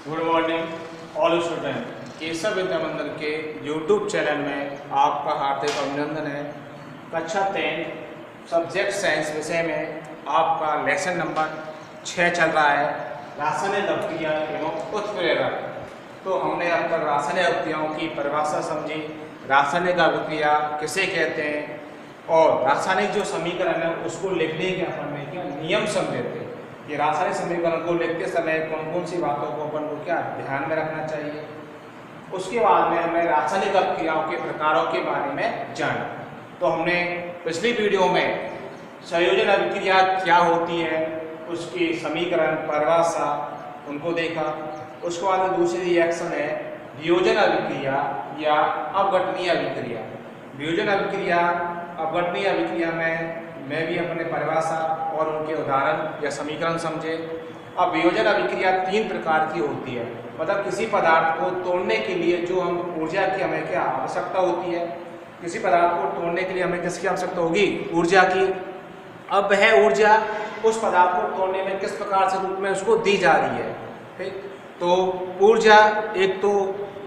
Good morning all student. Keshav Vidya Mandir के YouTube channel में आपका हार्दिक अभिनंदन है। कक्षा 10 सब्जेक्ट साइंस विषय में आपका लेसन नंबर 6 चल रहा है, रासायनिक अभिक्रिया एवं उत्प्रेरक। तो हमने अब तक रासायनिक अभिक्रियाओं की परिभाषा समझी, रासायनिक अभिक्रिया किसे कहते हैं और रासायनिक जो समीकरण है उसको लिखने के अपन में क्या नियम समझे थे। ये रासायनिक समीकरण को लिखते समय कौन कौन सी बातों को अपन को क्या ध्यान में रखना चाहिए। उसके बाद में हमें रासायनिक अभिक्रियाओं के प्रकारों के बारे में जाना। तो हमने पिछली वीडियो में संयोजन अभिक्रिया क्या होती है, उसकी समीकरण परिभाषा उनको देखा। उसके बाद में दूसरी रिएक्शन है वियोजन अभिक्रिया या अपघटनीय अभिक्रिया। वियोजन अभिक्रिया अपघटनीय अभिक्रिया में मैं भी अपने परिभाषा और उनके उदाहरण या समीकरण समझे। अब वियोजन अभिक्रिया 3 प्रकार की होती है, मतलब किसी पदार्थ को तोड़ने के लिए जो हम ऊर्जा की हमें क्या आवश्यकता होती है। किसी पदार्थ को तोड़ने के लिए हमें किसकी आवश्यकता होगी? ऊर्जा की। अब वह ऊर्जा उस पदार्थ को तोड़ने में किस प्रकार से रूप में उसको दी जा रही है। ठीक, तो ऊर्जा एक तो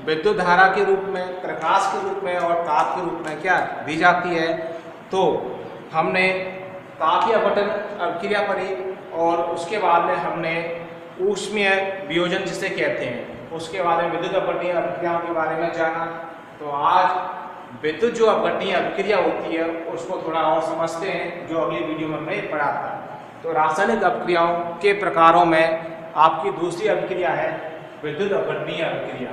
विद्युत धारा के रूप में, प्रकाश के रूप में और ताप के रूप में क्या दी जाती है। तो हमने तापीय अपघटन अभिक्रिया पढ़ी और उसके बाद में हमने ऊष्मीय वियोजन जिसे कहते हैं, उसके बाद में विद्युत अपघटनीय अभिक्रियाओं के बारे में जाना। तो आज विद्युत जो अपघटनीय अभिक्रिया होती है उसको थोड़ा और समझते हैं, जो अगली वीडियो में हमने पढ़ा था। तो रासायनिक अभिक्रियाओं के प्रकारों में आपकी दूसरी अभिक्रिया है विद्युत अपघटनीय अभिक्रिया।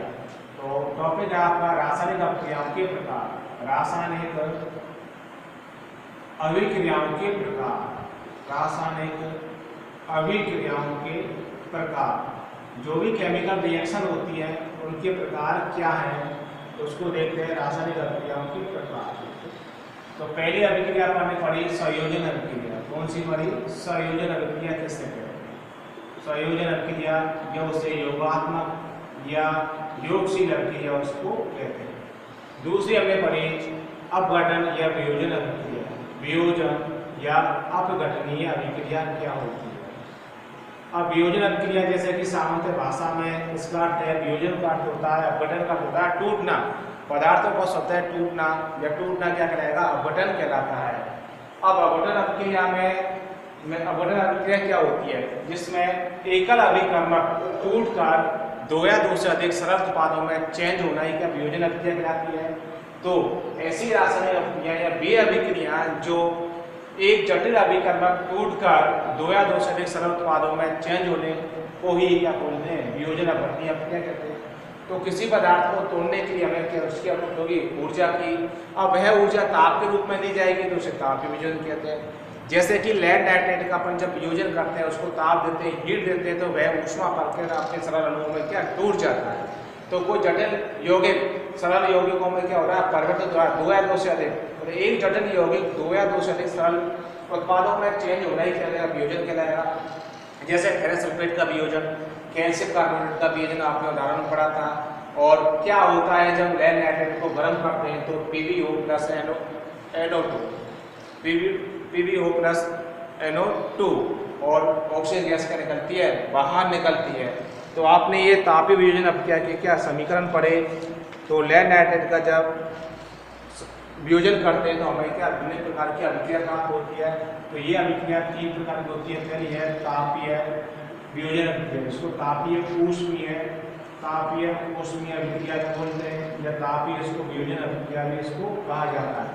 तो टॉपिक है आपका रासायनिक अभिक्रियाओं के प्रकार। रासायनिक अभिक्रियाओं के प्रकार, रासायनिक अभिक्रियाओं के प्रकार। जो भी केमिकल रिएक्शन होती है उनके प्रकार क्या है उसको देखते हैं। रासायनिक अभिक्रियाओं के प्रकार। तो पहली अभिक्रिया हमने पढ़ी संयोजन अभिक्रिया। कौन सी पढ़ी? संयोजन अभिक्रिया किससे कहते हैं? संयोजन अभिक्रिया या उसे योगात्मक या योगशील अभिक्रिया उसको कहते हैं। दूसरी हमने पढ़ी अपघटन या वियोजन अभिक्रिया। वियोजन या अपघटनीय अभिक्रिया क्या होती है? अब वियोजन अभिक्रिया जैसे कि सामान्य भाषा में इसका अर्थ है, वियोजन का अर्थ होता है, अपघटन का होता है टूटना। पदार्थों का शब्द है टूटना, या टूटना क्या कहलाएगा? अपघटन कहलाता है। अब अपघटन अभिक्रिया में अपघटन अभिक्रिया क्या होती है? जिसमें एकल अभिकर्मक टूटकर 2 या 2 से अधिक सरल उत्पादों में चेंज होना ही क्या वियोजन अभिक्रिया कहलाती है। तो ऐसी रासायनिक अभिक्रिया या वे अभिक्रिया जो एक जटिल अभिकर्मक टूटकर 2 या 2 से अधिक सरल उत्पादों में चेंज होने को ही क्या बोलते हैं? वियोजन अपघटनीय अभिक्रिया कहते हैं। तो किसी पदार्थ को तोड़ने के लिए हमें क्या उसकी आवश्यकता होगी? ऊर्जा की। अब वह ऊर्जा ताप के रूप में दी जाएगी तो उसे तापीय वियोजन कहते हैं। जैसे कि लेड नाइट्रेट का अपन जब वियोजन करते हैं, उसको ताप देते हैं, हीट देते हैं, तो वह ऊष्मा पड़कर आपके सरल अणुओं में क्या टूट जाता है। तो कोई जटिल यौगिक सरल यौगिकों में क्या हो रहा है? परिवर्तित हो रहा है 2 या 2 से अधिक, और एक जटिल यौगिक 2 या 2 से अधिक सरल उत्पादों में चेंज होना ही क्या वियोजन कहलाएगा। जैसे फेरस सल्फेट का वियोजन, कैल्शियम कार्बोनेट का वियोजन आपने उदाहरण पढ़ा था। और क्या होता है जब लेड नाइट्रेट को गर्म करते हैं तो PbO plus NO2 PbO plus NO2 और ऑक्सीजन गैस क्या निकलती है? बाहर निकलती है। तो आपने ये तापीय वियोजन अभिक्रिया के क्या समीकरण पढ़े। तो लेड नाइट्रेट का जब वियोजन करते हैं तो हमें क्या विभिन्न प्रकार की अभिक्रिया प्राप्त होती है। तो ये अभिक्रिया 3 प्रकार की होती है। पहली है तापीय वियोजन अभिक्रिया, इसको तापीय ऊष्मीय अभिक्रिया बोलते हैं, या तापीय इसको वियोजन अभिक्रिया भी इसको कहा जाता है,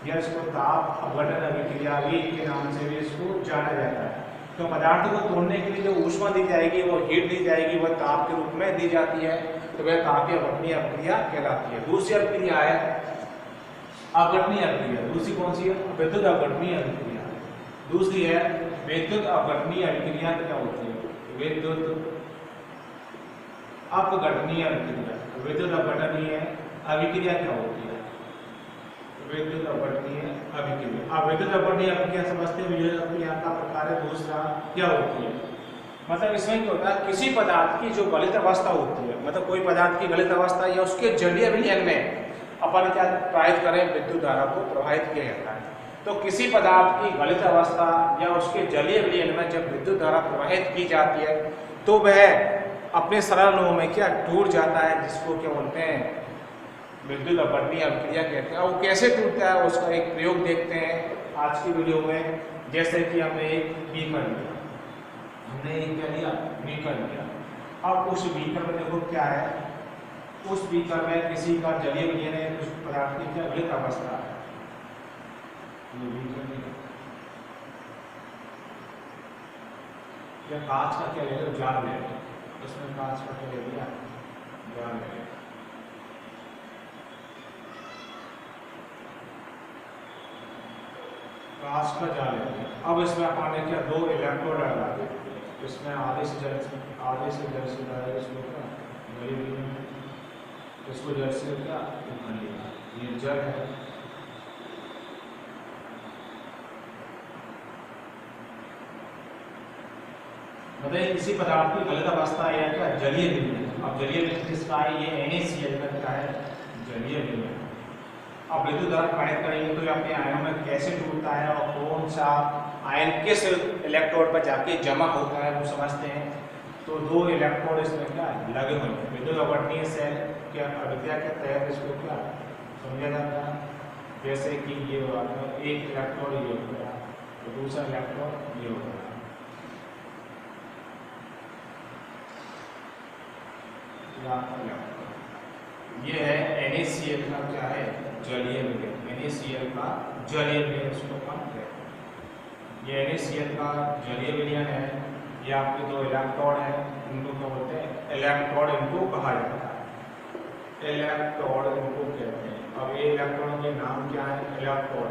या इसको ताप अपघटन अभिक्रिया भी के नाम से भी इसको जाना जाता है। तो पदार्थ को तोड़ने के लिए जो ऊष्मा दी जाएगी, वो हीट दी जाएगी, वह ताप के रूप में दी जाती है, तो वह तापीय अपघटनीय अभिक्रिया कहलाती है। दूसरी अभिक्रिया है अपघटनीय अभिक्रिया। दूसरी कौन सी है? विद्युत अपघटनीय अभिक्रिया। दूसरी है विद्युत अपघटनीय अभिक्रिया क्या होती है? विद्युत अपघटनीय अभिक्रिया। विद्युत अपघटनीय अभिक्रिया क्या होती है? विद्युत अपघटनीय अभिक्रिया। अब विद्युत अपघटनीय अभिक्रिया समझते हैं। वियोजन अभिक्रिया का प्रकार है दूसरा क्या होती है? मतलब इसमें क्या होता है? किसी पदार्थ की जो गलित अवस्था होती है, मतलब कोई पदार्थ की गलित अवस्था या उसके जलीय विलयन में अपन क्या प्रवाहित करें? विद्युत धारा को प्रवाहित किया जाता है। तो किसी पदार्थ की गलित अवस्था या उसके जलीय विलयन में जब विद्युत धारा प्रवाहित की जाती है तो वह अपने सरल अणुओं में क्या टूट जाता है, जिसको क्या बोलते हैं विद्युत अपवर्तनीय अभिक्रिया कहते हैं। और वो कैसे टूटता है उसका एक प्रयोग देखते हैं आज की वीडियो में। जैसे कि हमने एक बीकर लिया, हमने एक क्या लिया, बीकर लिया। अब उस बीकर में देखो क्या है, उस बीकर में किसी का जलीय विलयन है, कुछ पदार्थ की क्या गलित अवस्था है। ये बीकर या कांच का क्या ले लो, जार ले लो, उसमें कांच का क्या ले लिया, जार ले लो। कांच का जार ले लिया। अब इसमें अपन ने क्या 2 इलेक्ट्रोड लगा दिए, इसमें आधे से जल से डाला, इसमें क्या गली विलयन, इसको जल से क्या उभर लिया, ये जल है। बताइए किसी पदार्थ की गलित अवस्था या क्या जलीय विलयन। अब जलीय विलयन किसका है, ये NaCl का क्या है, जलीय विलयन। अब विद्युत धारा प्रवाहित करेंगे तो अपने आयनों में कैसे टूटता है और कौन सा आयन किस इलेक्ट्रोड पर जाके जमा होता है वो समझते हैं। तो 2 इलेक्ट्रोड इसमें क्या लगे हुए हैं, विद्युत अपवर्तनीय सेल क्या अभिक्रिया के तहत इसको क्या समझा जाता है। जैसे कि ये एक इलेक्ट्रोड ये हो गया, तो दूसरा इलेक्ट्रोड ये हो गया। ये है NaCl का क्या है, जलीय विलयन। NaCl का जलीय विलयन इसको हम कहते हैं। ये NaCl का जलीय विलयन है। ये आपके 2 इलेक्ट्रोड है, इनको क्या बोलते हैं, इलेक्ट्रोड इनको कहा जाता है, इलेक्ट्रोड इनको कहते हैं। अब ये इलेक्ट्रॉनों के नाम क्या है, इलेक्ट्रोड।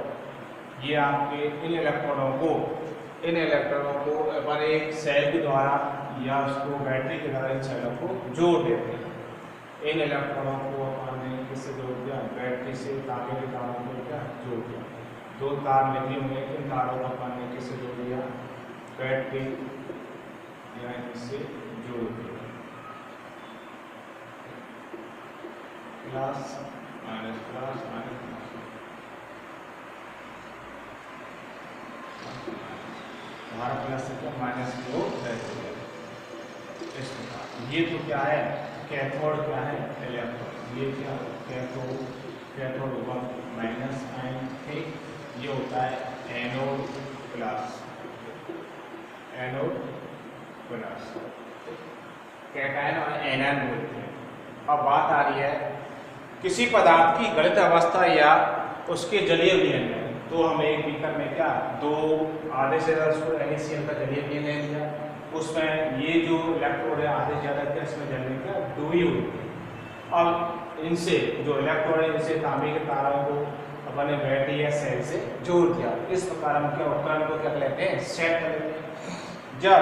ये आपके इन इलेक्ट्रॉनों को अपन एक सेल के द्वारा या उसको बैटरी के द्वारा इन सेलों को जोड़ देते हैं। इन इलेक्ट्रॉनों को अपन ने किससे जोड़ दिया, बैटरी से तांबे के तारों को क्या जोड़ दिया। 2 तार निकले हुए, इन तारों को अपन ने किससे जोड़ दिया, बैटरी या इससे जोड़ दिया। प्लस माइनस प्लस माइनस हमारा प्लस से क्या माइनस को रह गया। इस प्रकार ये तो क्या है, कैथोड क्या है, इलेक्ट्रोड। ये क्या कैथोड, कैथोड 1 माइनस आयन, ठीक। ये होता है anode plus, anode plus cation और एनायन बोलते हैं। अब बात आ रही है किसी पदार्थ की गलित अवस्था या उसके जलीय विलयन में, तो हम एक बीकर में क्या 2 आधे से ज़्यादा उसको NaCl का जलीय विलयन ले लिया। उसमें ये जो इलेक्ट्रोड है आधे से ज़्यादा क्या इसमें जलने का डूबी हुई है। अब इनसे जो इलेक्ट्रोड है इनसे तांबे के तारों को अपने बैटरी या सेल से जोड़ दिया। इस प्रकार हम क्या उपकरण को क्या लेते हैं, सेट कर लेते हैं। जब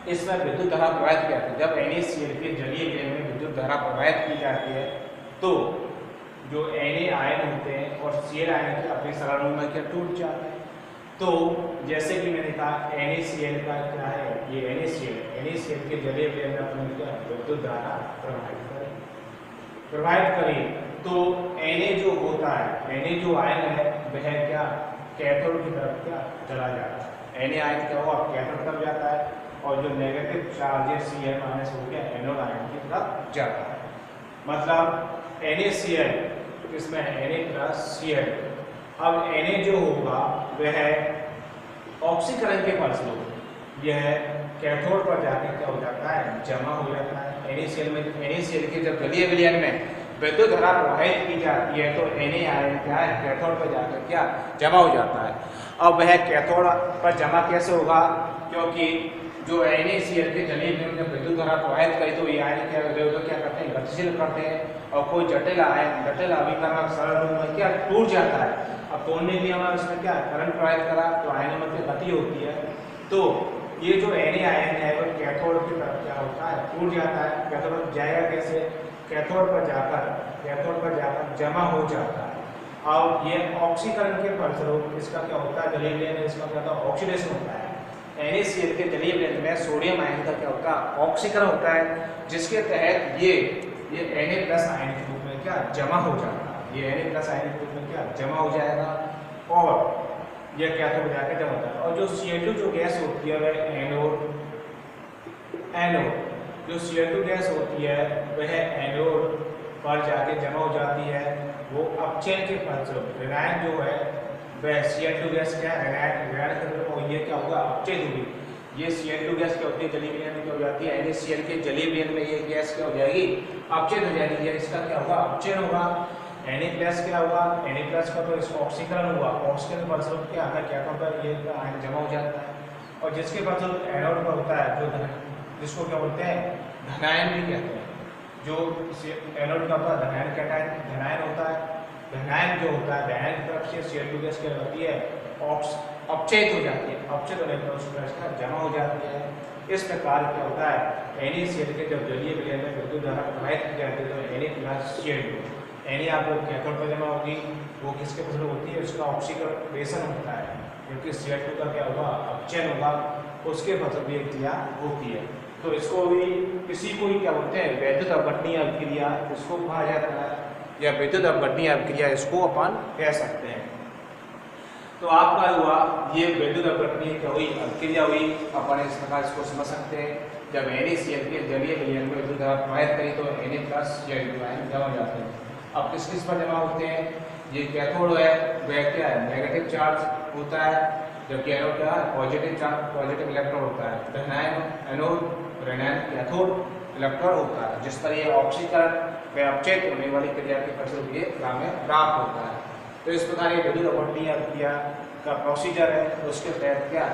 इसमें विद्युत धारा प्रवाहित किया जाती है, जब NaCl के जलीय विलयन में विद्युत धारा प्रवाहित की जाती है, तो जो Na आयन होते हैं और Cl आयन के अपने सरल अणु में क्या टूट जाते हैं। तो जैसे कि मैंने कहा NaCl का क्या है, ये NaCl के जलीय विलयन में अपन क्या विद्युत धारा प्रवाहित करें तो Na जो होता है, Na जो आयन है वह क्या कैथोड की तरफ क्या चला जाता है। Na आयन क्या हुआ, कैथोड तरफ जाता है, और जो नेगेटिव चार्ज है Cl माइनस हो गया एनोड आयन की तरफ जाता है। मतलब NaCl इसमें Na प्लस Cl। अब Na जो होगा वह ऑक्सीकरण के फलस्वरूप यह कैथोड पर जाकर क्या हो जाता है, जमा हो जाता है। NaCl के जब जलीय विलयन में विद्युत धारा प्रवाहित की जाती है तो Na आयन क्या है कैथोड पर जाकर क्या जमा हो जाता है। अब वह कैथोड पर जमा कैसे होगा, क्योंकि जो NaCl के जलीय विलयन में विद्युत धारा प्रवाहित करी तो ये आयन क्या करते हैं, गतिशील करते हैं, और कोई जटिल अभिकरण सरल अणु में क्या टूट जाता है। अब तोड़ने के लिए हमारे उसमें क्या करंट प्रवाहित करा तो आयनों में गति होती है। तो ये जो Na आयन है वो कैथोड की तरफ क्या होता है, टूट जाता है। कैथोड पर जाएगा कैसे, कैथोड पर जाकर जमा हो जाता है। अब ये ऑक्सीकरण के फलस्वरूप इसका क्या होता है, जलीय विलयन में इसका क्या होता है, ऑक्सीडेशन होता है। NaCl के जलीय विलयन में सोडियम आयन का क्या होता है, ऑक्सीकरण होता है, जिसके तहत ये Na प्लस आयन के रूप में क्या जमा हो जाता है। ये Na प्लस आयन के रूप में क्या जमा हो जाएगा और यह कैथोड पर जाकर जमा होता है। और जो Cl2 जो गैस होती है वह एनोड जो CO2 गैस होती है वह एनोड पर जाके जमा हो जाती है। वो अपचयन के फलस्वरूप ऋणायन जो है वह CO2 गैस क्या है, ऋणायन करने पर ये क्या होगा, अपचयन होगी। ये CO2 गैस क्या होती है, जलीय विलयन में क्या हो जाती है, NaCl के जलीय विलयन में ये गैस क्या हो जाएगी, अपचयन हो जाएगी। या इसका क्या होगा, अपचयन होगा। Na+ क्या होगा, Na+ का तो इसका ऑक्सीकरण हुआ, ऑक्सीकरण के फलस्वरूप क्या होगा, क्या होता है, ये आयन जमा हो जाता है। और जिसके फलस्वरूप एनोड पर होता है जो जिसको क्या बोलते हैं, धनायन भी कहते हैं। जो एनोड का होता है धनायन कैटायन, धनायन होता है। धनायन जो होता है, धनायन की तरफ से CO2 गैस क्या होती है, अपचयित हो जाती है। अपचयित होने पर उसका जमा हो जाती है। इस प्रकार क्या होता है, NaCl के जब जलीय विलयन में विद्युत धारा प्रवाहित की जाती है तो Na+Cl2 Na आपको कैथोड पर जमा होगी, वो किसके फलस्वरूप होती है, उसका ऑक्सीकरण होता है, क्योंकि CO2 का क्या होगा, अपचयन होगा, उसके फलस्वरूप ये क्रिया होती है। तो इसको भी किसी को ही क्या बोलते हैं, वैद्युत अपघटनीय अभिक्रिया इसको कहा जाता है, या विद्युत अपघटनीय अभिक्रिया इसको अपन कह सकते हैं। तो आपका हुआ ये विद्युत अपघटनीय क्या हुई, अभिक्रिया हुई। अपन इस प्रकार इसको समझ सकते हैं, जब NaCl के जलीय विलयन में विद्युत धारा प्रवाहित करी तो Na+Cl2 आयन जमा हो जाते हैं। अब किस किस पर जमा होते हैं, ये कैथोड है वह क्या है, नेगेटिव चार्ज होता है, जबकि एनोड क्या है, पॉजिटिव चार्ज, पॉजिटिव इलेक्ट्रॉन होता है। धनायन एनोड, ऋणायन कैथोड इलेक्ट्रॉन होता है, जिस पर ये ऑक्सीकरण व अपचयित होने वाली क्रिया के फलस्वरूप ये हमें प्राप्त होता है। तो इस प्रकार ये विद्युत अपघटनीय अभिक्रिया का प्रोसीजर है। तो उसके तहत क्या,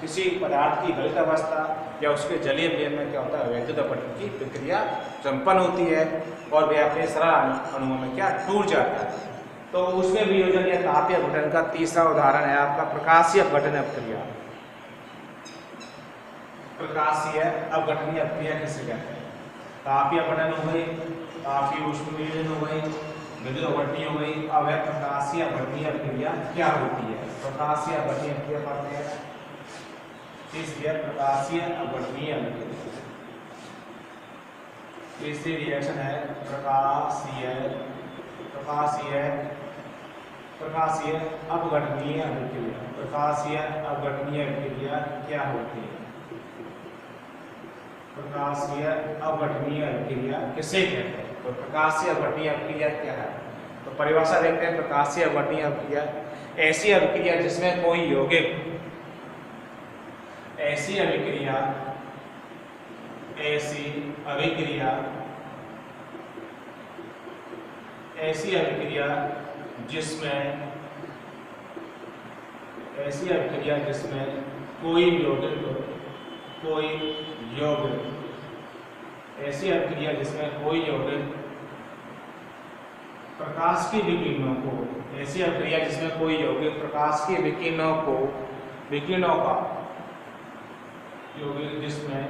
किसी पदार्थ की गलित अवस्था या उसके जलीय विलयन में क्या होता है, विद्युत अपघटन की प्रक्रिया संपन्न होती है और वे अपने सरल अणुओं में क्या टूट जाता है। तो उसमें वियोजन या तापीय अपघटन का तीसरा उदाहरण है आपका प्रकाशीय अपघटन अभिक्रिया। प्रकाशीय अपघटनीय अभिक्रिया किसे कहते हैं, तापीय अपघटन हो गई, तापीय ऊष्मीय वियोजन हो गई, विद्युत अपघटनीय हो गई। अब है प्रकाशीय अपघटनीय अभिक्रिया क्या होती है। प्रकाशीय अपघटनीय अभिक्रिया पढ़ते हैं, तीसरी प्रकाशीय अपघटनीय अभिक्रिया। तीसरी रिएक्शन है प्रकाशीय अपघटनीय अभिक्रिया। प्रकाशीय अपघटनीय अभिक्रिया क्या होती है, प्रकाशीय अपघटनीय अभिक्रिया किसे कहते हैं। तो प्रकाशीय अपघटनीय अभिक्रिया क्या है, तो परिभाषा देखते हैं। प्रकाशीय अपघटनीय अभिक्रिया ऐसी अभिक्रिया जिसमें कोई यौगिक, ऐसी अभिक्रिया जिसमें कोई यौगिक प्रकाश की विकिरणों को, ऐसी अभिक्रिया जिसमें कोई यौगिक प्रकाश की विकिरणों का यौगिक जिसमें,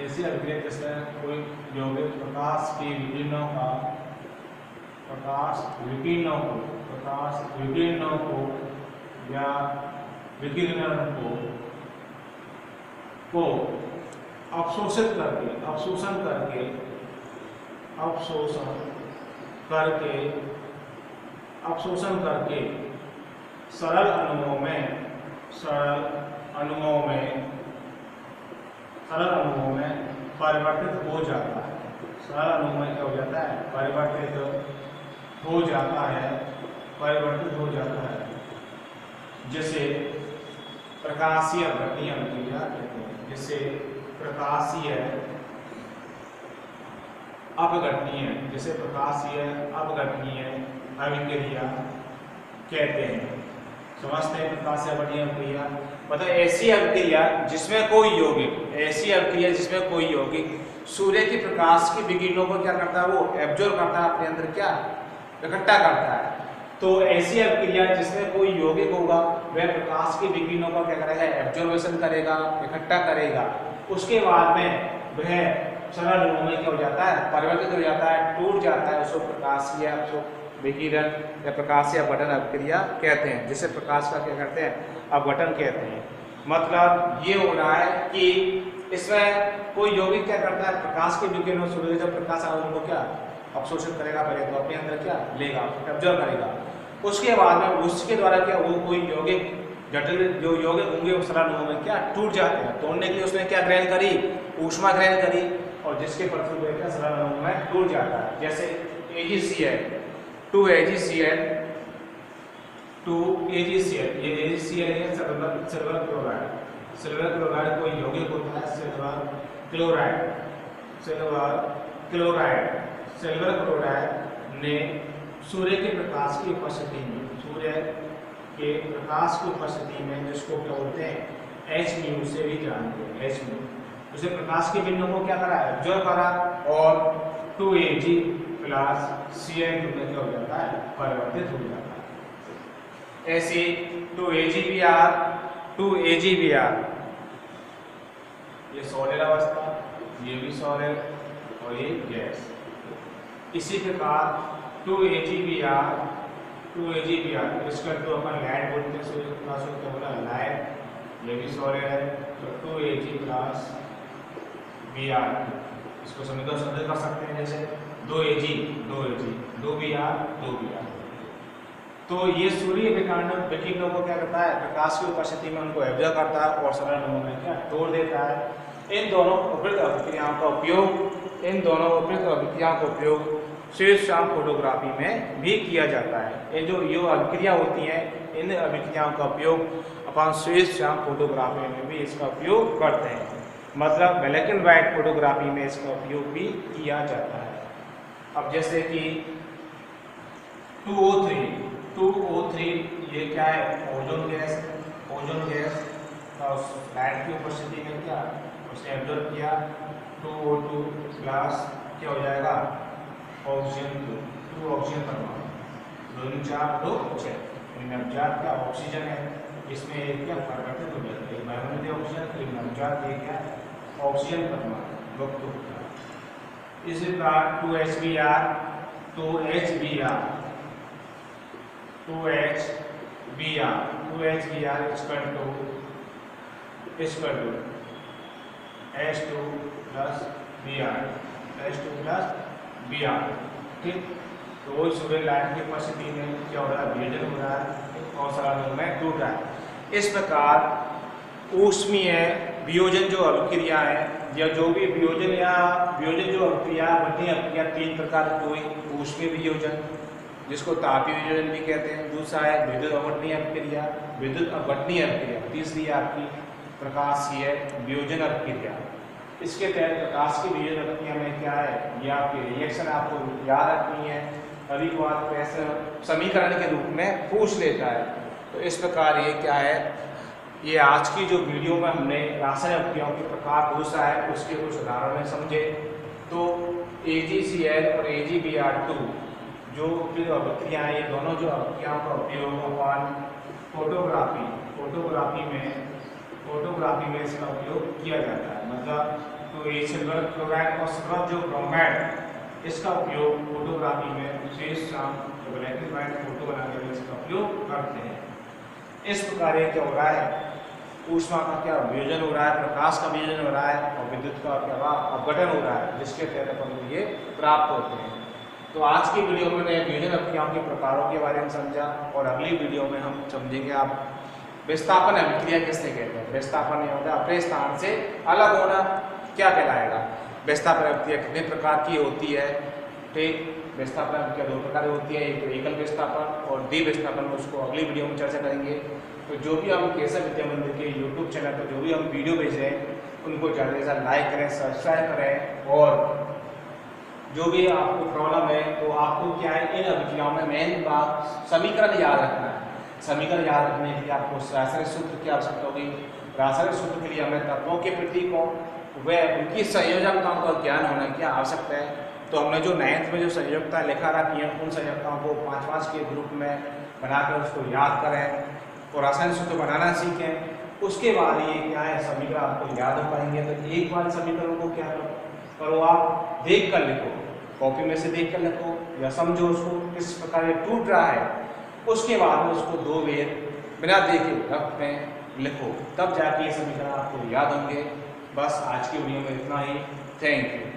ऐसी अभिक्रिया जिसमें कोई यौगिक प्रकाश विकिरणों या विकिरण को अवशोषण करके सरल अणुओं में परिवर्तित हो जाता है। सरल अणुओं में क्या हो जाता है, परिवर्तित हो जाता है, जिसे प्रकाशीय अपघटनीय अभिक्रिया कहते हैं। जिसे प्रकाशीय अपघटनीय अभिक्रिया कहते हैं। समझते हैं प्रकाशीय अपघटनीय अभिक्रिया मतलब ऐसी अभिक्रिया जिसमें कोई यौगिक सूर्य के प्रकाश की विकिरणों को क्या करता है, वो एब्जॉर्ब करता है, अपने अंदर क्या इकट्ठा करता है। तो ऐसी अभिक्रिया जिसमें कोई यौगिक होगा वह प्रकाश की विकिरणों को क्या करेगा, एब्जॉर्बेशन करेगा, इकट्ठा करेगा। उसके बाद में वह सरल अणुओं में क्या हो जाता है, परिवर्तित हो जाता है, टूट जाता है। उसको प्रकाशीय विकिरण या प्रकाशीय अपघटन अभिक्रिया कहते हैं, जिसे प्रकाश का क्या करते हैं, अपघटन कहते हैं। मतलब ये हो रहा है कि इसमें कोई यौगिक क्या करता है, प्रकाश के विकिरणों सूर्य जब प्रकाश आएगा उनको क्या अवशोषित करेगा, पहले तो अपने अंदर क्या लेगा, एब्जॉर्ब करेगा। उसके बाद में उसके द्वारा क्या वो कोई यौगिक जटिल जो यौगिक होंगे वो सरल अणुओं में क्या टूट जाते हैं। तोड़ने के लिए उसने क्या ग्रहण करी, ऊष्मा ग्रहण करी, और जिसके फलस्वरूप क्या सरल अणुओं में टूट जाता है। जैसे AgCl, 2AgCl, 2AgCl, ये AgCl है सिल्वर क्लोराइड। सिल्वर क्लोराइड कोई यौगिक होता है, सिल्वर क्लोराइड। सिल्वर क्लोराइड ने सूर्य के प्रकाश की उपस्थिति में, सूर्य के प्रकाश की उपस्थिति में, जिसको क्या बोलते हैं Hν से भी जानते हैं, Hν, उसे प्रकाश के बिंदु को क्या करा, एब्जॉर्ब करा, और 2Ag प्लस Cl में क्या हो जाता है, परिवर्तित हो जाता है। ऐसे 2AgBr, ये सॉलिड अवस्था, ये भी सॉलिड और ये गैस। इसी प्रकार 2AgBr इसका तो अपन लाइट बोलते हैं, सूर्य के प्रकाश को क्या बोला, लाइट, ये भी सॉलिड है, तो 2Ag प्लस Br, इसको समझ कर सकते हैं जैसे 2Ag 2Br। तो ये सूर्य विकिरणों को क्या करता है, प्रकाश की उपस्थिति में उनको एब्जॉर्ब करता है और सरल अणुओं में क्या तोड़ देता है। इन दोनों उपयुक्त अभिक्रियाओं का उपयोग स्वेत-श्याम फोटोग्राफी में भी किया जाता है। ये जो अभिक्रिया होती हैं, इन अभिक्रियाओं का उपयोग अपन स्वेत-श्याम फोटोग्राफी में भी इसका उपयोग करते हैं, मतलब ब्लैक एंड व्हाइट फोटोग्राफी में इसका उपयोग भी किया जाता है। अब जैसे कि 2O3 ये क्या है, ओजोन गैस का उस लाइट की उपस्थिति में क्या उसने एब्जॉर्ब किया, 2O2 प्लस क्या हो जाएगा, ऑक्सीजन, 2 ऑक्सीजन परमाणु, 2 4 2 6, नवजात क्या ऑक्सीजन है, इसमें एक क्या परिवर्तित हो जाता है, बायोमोल ऑक्सीजन, नवजात ये क्या ऑक्सीजन परमाणु मुक्त होता है। इसी प्रकार 2HBr H2 प्लस Br, ठीक। तो वही सूर्य लाइट की उपस्थिति में क्या हो रहा है, वियोजन हो रहा है और सरल अणुओं में टूट रहा है। इस प्रकार ऊष्मीय वियोजन जो अभिक्रिया है, या जो भी वियोजन जो अभिक्रिया, बढ़नी अभिक्रिया 3 प्रकार की हुई। ऊष्मीय वियोजन, जिसको तापीय वियोजन भी कहते हैं, दूसरा है विद्युत अपवर्तनीय अभिक्रिया, तीसरी आपकी प्रकाशीय वियोजन अभिक्रिया। इसके तहत प्रकाश की वियोजन अभिक्रिया में क्या है, ये आपकी रिएक्शन आपको याद रखनी है, कभी बात को ऐसे समीकरण के रूप में पूछ लेता है। तो इस प्रकार ये क्या है, ये आज की जो वीडियो में हमने रासायनिक अभिक्रियाओं के प्रकार दूसरा है उसके कुछ उदाहरण समझे। तो AgCl और AgBr2 जो अभिक्रियाएं, ये दोनों जो अभिक्रियाओं का उपयोग अपन फोटोग्राफी में इसका उपयोग किया जाता है, मतलब तो ये सिल्वर क्लोराइड और सिल्वर जो ब्रोमाइड, इसका उपयोग फोटोग्राफी में स्वेत-श्याम ब्लैक एंड व्हाइट फोटो बनाने में इसका उपयोग करते हैं। इस प्रकार ये क्या हो रहा है, ऊष्मा का क्या वियोजन हो रहा है, प्रकाश का वियोजन हो रहा है और विद्युत का क्या अपघटन हो रहा है, जिसके तहत अपन ये प्राप्त होते हैं। तो आज की वीडियो में मैंने वियोजन अभिक्रियाओं के प्रकारों के बारे में समझा, और अगली वीडियो में हम समझेंगे आप विस्थापन अभिक्रिया किससे कहते हैं। विस्थापन ये होगा अपने स्थान से अलग होना, क्या कहलाएगा। विस्थापन अभिक्रिया कितने प्रकार की होती है, ठीक। विस्थापन अभिक्रिया 2 प्रकार की होती है, एक एकल विस्थापन और द्विविस्थापन, उसको अगली वीडियो में चर्चा करेंगे। तो जो भी हम केसर विद्या मंदिर के यूट्यूब चैनल पर जो भी हम वीडियो भेज रहे हैं, उनको ज़्यादा से ज़्यादा लाइक करें, सब्सक्राइब करें, और जो भी आपको प्रॉब्लम है तो आपको क्या है, इन अभिक्रियाओं में मेन बात समीकरण याद रखना है। समीकरण याद रखने के लिए आपको रासायनिक सूत्र की आवश्यकता होगी। रासायनिक सूत्र के लिए हमें तत्वों के प्रतीकों व उनकी संयोजकताओं का ज्ञान होना की आवश्यकता है। तो हमने जो 9th में जो संयोजकता लिखा रखी है, उन संयोजकताओं को 5-5 के ग्रुप में बनाकर उसको याद करें और रासायनिक सूत्र बनाना सीखें। उसके बाद ये क्या है, समीकरण आपको याद हो पाएंगे। तो एक बार समीकरणों को क्या करो, आप देख कर लिखो, कॉपी में से देख कर लिखो या समझो उसको किस प्रकार ये टूट रहा है। उसके बाद में उसको 2 बेर बिना देखे रफ में लिखो, तब जाके ये समीकरण आपको याद होंगे। बस आज की वीडियो में इतना ही। Thank you.